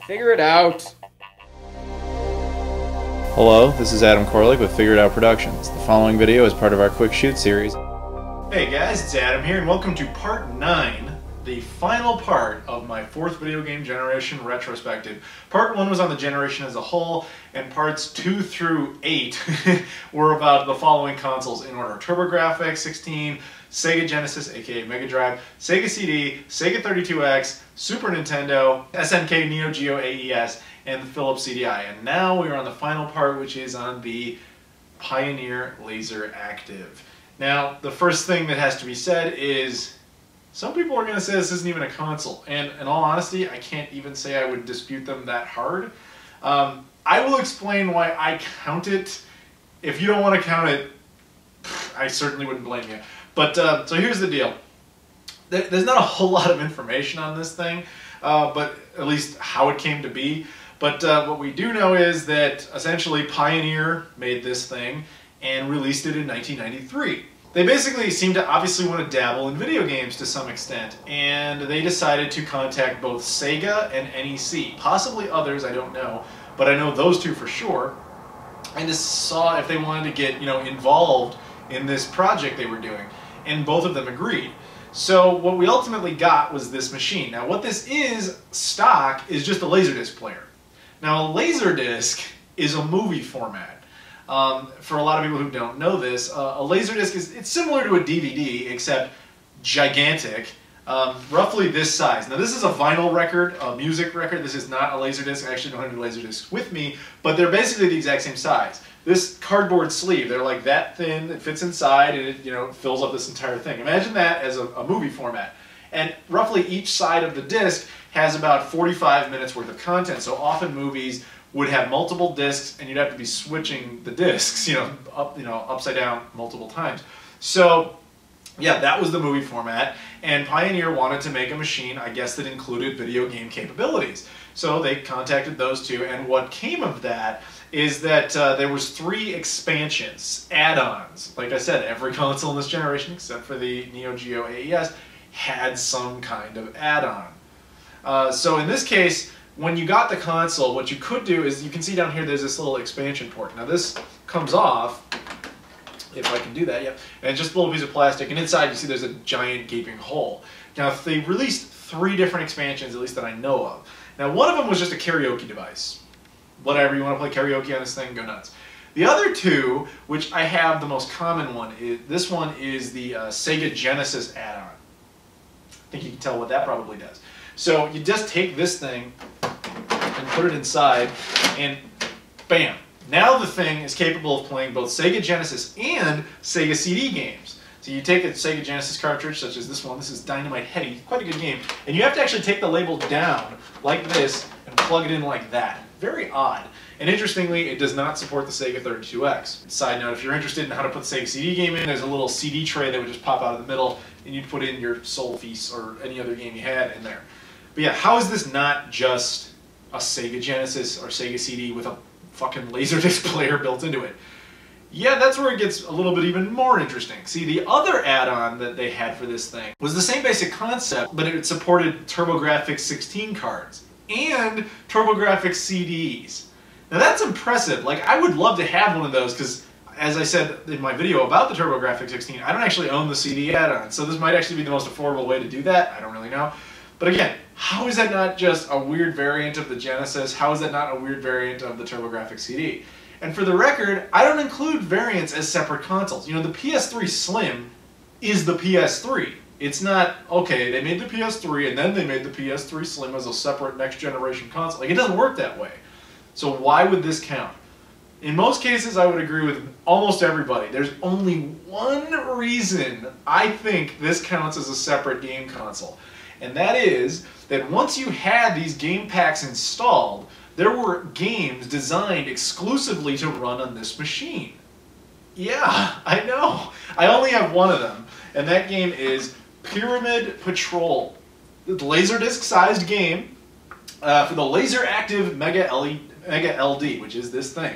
Figure it out. Hello, this is Adam Koralik with Figure It Out Productions. The following video is part of our Quick Shoot series. Hey guys, it's Adam here, and welcome to part 9, the final part of my 4th video game generation retrospective. Part 1 was on the generation as a whole, and parts 2 through 8 were about the following consoles in order: TurboGrafx 16, Sega Genesis, aka Mega Drive, Sega CD, Sega 32X, Super Nintendo, SNK Neo Geo AES, and the Philips CDI. And now we are on the final part, which is on the Pioneer LaserActive. Now, the first thing that has to be said is, some people are going to say this isn't even a console, and in all honesty, I can't even say I would dispute them that hard. I will explain why I count it. If you don't want to count it, I certainly wouldn't blame you. But, so here's the deal. There's not a whole lot of information on this thing, but at least how it came to be. But what we do know is that essentially Pioneer made this thing and released it in 1993. They basically seem to obviously want to dabble in video games to some extent, and they decided to contact both Sega and NEC, possibly others, I don't know, but I know those two for sure, and just saw if they wanted to get, involved in this project they were doing, and both of them agreed. So what we ultimately got was this machine. Now what this is, stock, is just a Laserdisc player. Now a Laserdisc is a movie format. For a lot of people who don't know this, a Laserdisc it's similar to a DVD, except gigantic, roughly this size. Now this is a vinyl record, a music record. This is not a Laserdisc. I actually don't have any Laserdiscs with me, but they're basically the exact same size. This cardboard sleeve, they're like that thin, it fits inside, and it fills up this entire thing. Imagine that as a movie format. And roughly each side of the disc has about 45 minutes worth of content, so often movies would have multiple discs, and you'd have to be switching the discs, upside down multiple times. So, yeah, that was the movie format, and Pioneer wanted to make a machine, I guess, that included video game capabilities. So they contacted those two, and what came of that is that there was 3 expansions, add-ons. Like I said, every console in this generation, except for the Neo Geo AES, had some kind of add-on. So in this case, when you got the console, what you could do is, you can see down here there's this little expansion port. Now this comes off, if I can do that, yep, and it's just a little piece of plastic, and inside you see there's a giant gaping hole. Now they released 3 different expansions, at least that I know of. Now one of them was just a karaoke device. Whatever, you want to play karaoke on this thing, go nuts. The other 2, which I have the most common one, this one is the Sega Genesis add-on. I think you can tell what that probably does. So you just take this thing and put it inside, and bam! Now the thing is capable of playing both Sega Genesis and Sega CD games. So you take a Sega Genesis cartridge, such as this one, this is Dynamite Heady, quite a good game, and you have to actually take the label down like this and plug it in like that. Very odd. And interestingly, it does not support the Sega 32X. Side note, if you're interested in how to put the Sega CD game in, there's a little CD tray that would just pop out of the middle, and you'd put in your Soul Feast or any other game you had in there. But yeah, how is this not just a Sega Genesis or Sega CD with a fucking Laserdisc player built into it? Yeah, that's where it gets a little bit even more interesting. See, the other add-on that they had for this thing was the same basic concept, but it supported TurboGrafx 16 cards and TurboGrafx CDs. Now that's impressive. Like, I would love to have one of those, because as I said in my video about the TurboGrafx 16, I don't actually own the CD add-on, so this might actually be the most affordable way to do that. I don't really know. But again, how is that not just a weird variant of the Genesis? How is that not a weird variant of the TurboGrafx CD? And for the record, I don't include variants as separate consoles. The PS3 Slim is the PS3. It's not, okay, they made the PS3 and then they made the PS3 Slim as a separate next generation console. Like, it doesn't work that way. So why would this count? In most cases, I would agree with almost everybody. There's only one reason I think this counts as a separate game console. And that is that once you had these game packs installed, there were games designed exclusively to run on this machine. Yeah, I know. I only have one of them, and that game is Pyramid Patrol. The Laserdisc-sized game for the LaserActive Mega LD, which is this thing.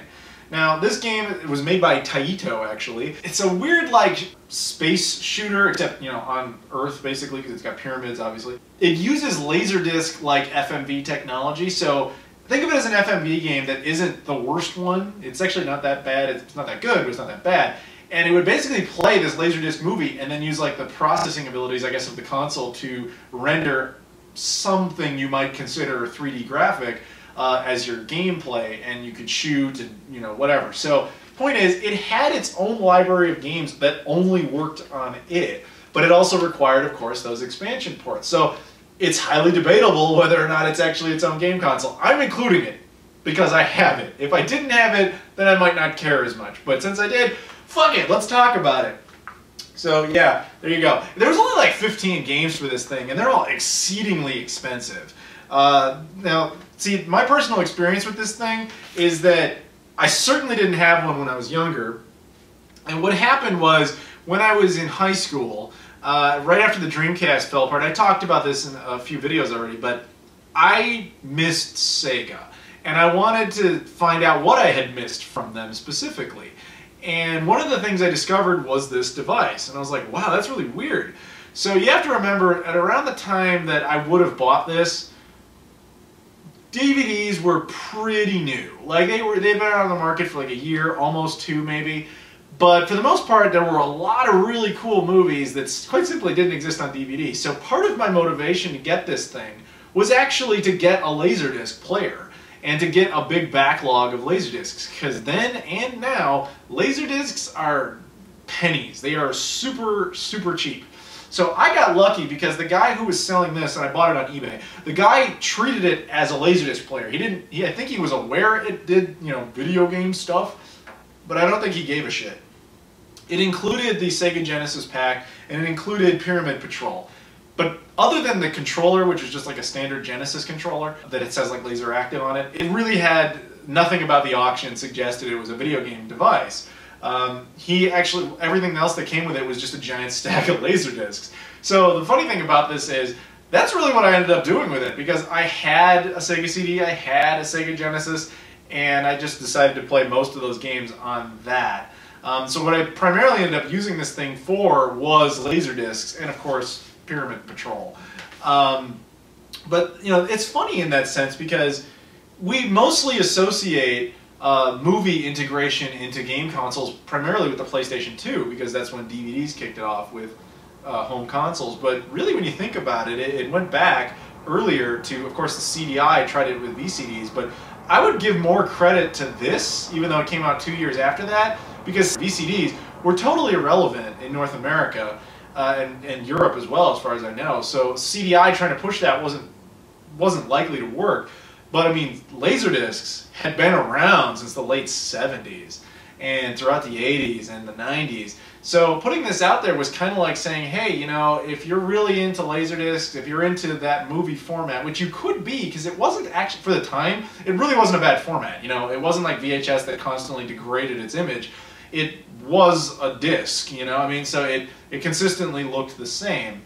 Now, this game was made by Taito, actually. It's a weird, like, space shooter, except, you know, on Earth, basically, because it's got pyramids, obviously. It uses Laserdisc, like, FMV technology, so think of it as an FMV game that isn't the worst one. It's actually not that bad. It's not that good, but it's not that bad. And it would basically play this Laserdisc movie and then use like the processing abilities, I guess, of the console to render something you might consider a 3D graphic as your gameplay, and you could shoot and, you know, whatever. So point is, it had its own library of games that only worked on it, but it also required, of course, those expansion ports. So it's highly debatable whether or not it's actually its own game console. I'm including it because I have it. If I didn't have it, then I might not care as much. But since I did, fuck it, let's talk about it. So yeah, there you go. There was only like 15 games for this thing, and they're all exceedingly expensive. Now, see, my personal experience with this thing is that I certainly didn't have one when I was younger. And what happened was, when I was in high school, right after the Dreamcast fell apart, I talked about this in a few videos already, but I missed Sega. And I wanted to find out what I had missed from them specifically. And one of the things I discovered was this device. And I was like, wow, that's really weird. So you have to remember, at around the time that I would have bought this, DVDs were pretty new. Like, they'd been out on the market for like a year, almost two maybe. But for the most part, there were a lot of really cool movies that quite simply didn't exist on DVD. So part of my motivation to get this thing was actually to get a Laserdisc player and to get a big backlog of Laserdiscs. Because then and now, Laserdiscs are pennies. They are super, super cheap. So I got lucky because the guy who was selling this, and I bought it on eBay, the guy treated it as a Laserdisc player. I think he was aware it did, you know, video game stuff, but I don't think he gave a shit. It included the Sega Genesis pack, and it included Pyramid Patrol. But other than the controller, which was just like a standard Genesis controller that it says like LaserActive on it, it really had nothing about the auction suggested it was a video game device. Everything else that came with it was just a giant stack of Laserdiscs. So the funny thing about this is, that's really what I ended up doing with it, because I had a Sega CD, I had a Sega Genesis, and I just decided to play most of those games on that. So what I primarily ended up using this thing for was Laserdiscs, and of course, Pyramid Patrol. But, you know, it's funny in that sense, because we mostly associate movie integration into game consoles primarily with the PlayStation 2, because that's when DVDs kicked it off with home consoles. But really, when you think about it, it went back earlier to, of course, the CDI tried it with VCDs, but I would give more credit to this, even though it came out 2 years after that, because VCDs were totally irrelevant in North America and Europe as well, as far as I know. So CDI trying to push that wasn't likely to work. But I mean, Laserdiscs had been around since the late 70s and throughout the 80s and the 90s. So putting this out there was kind of like saying, hey, you know, if you're really into Laserdiscs, if you're into that movie format, which you could be, because it wasn't actually, for the time, it really wasn't a bad format. You know, it wasn't like VHS that constantly degraded its image. It was a disc, you know, I mean, so it consistently looked the same.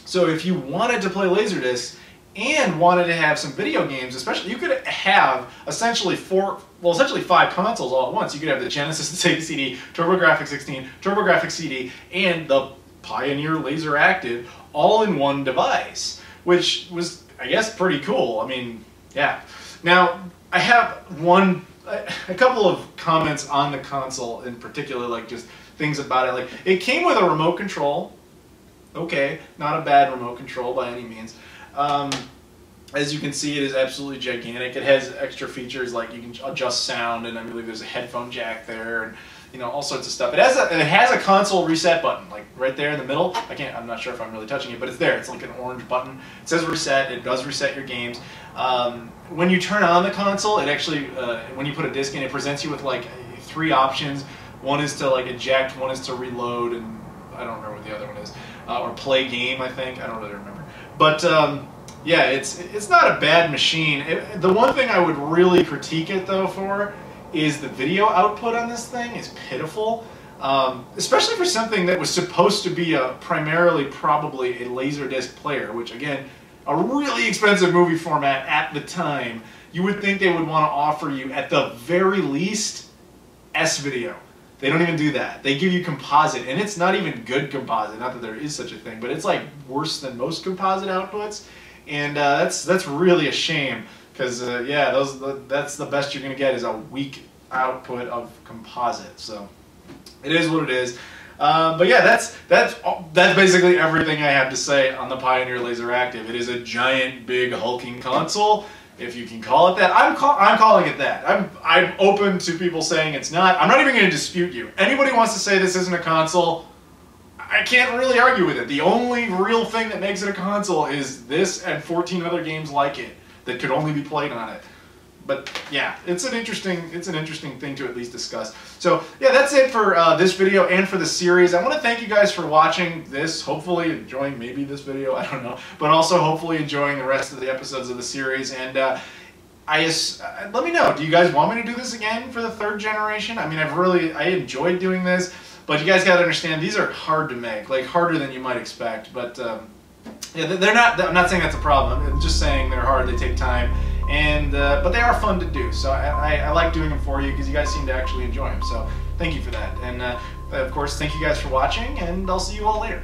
So if you wanted to play Laserdiscs and wanted to have some video games, especially, you could have essentially essentially 5 consoles all at once. You could have the Genesis and Sega CD, TurboGrafx 16, TurboGrafx CD, and the Pioneer LaserActive all in one device, which was, I guess, pretty cool. I mean, yeah. Now, I have a couple of comments on the console in particular, like just things about it. Like, it came with a remote control. Okay, not a bad remote control by any means. As you can see, it is absolutely gigantic. It has extra features like you can adjust sound, and I believe there's a headphone jack there, and you know, all sorts of stuff. It has a console reset button, like right there in the middle. I'm not sure if I'm really touching it, but it's there. It's like an orange button. It says reset. It does reset your games. When you turn on the console, it actually, when you put a disc in, it presents you with like 3 options. One is to like eject, one is to reload, and I don't remember what the other one is. Or play game, I think. I don't really remember. But yeah, it's not a bad machine. The one thing I would really critique it though for is the video output on this thing is pitiful. Especially for something that was supposed to be primarily probably a Laserdisc player, which again, a really expensive movie format at the time. You would think they would want to offer you, at the very least, S-video. They don't even do that. They give you composite, and it's not even good composite. Not that there is such a thing, but it's like worse than most composite outputs, and that's really a shame. Because yeah, that's the best you're going to get is a weak output of composite. So it is what it is. But yeah, that's basically everything I have to say on the Pioneer LaserActive. It is a giant, big, hulking console, if you can call it that. I'm calling it that. I'm open to people saying it's not. I'm not even going to dispute you. Anybody wants to say this isn't a console, I can't really argue with it. The only real thing that makes it a console is this and 14 other games like it that could only be played on it. But yeah, it's an interesting thing to at least discuss. So yeah, that's it for this video and for the series. I want to thank you guys for watching this, hopefully enjoying maybe this video, I don't know, but also hopefully enjoying the rest of the episodes of the series. And let me know, do you guys want me to do this again for the 3rd generation? I mean, I enjoyed doing this, but you guys got to understand, these are hard to make, like harder than you might expect. But yeah, they're not. I'm not saying that's a problem. I'm just saying they're hard. They take time, and but they are fun to do. So I like doing them for you because you guys seem to actually enjoy them. So thank you for that. And of course, thank you guys for watching, and I'll see you all later.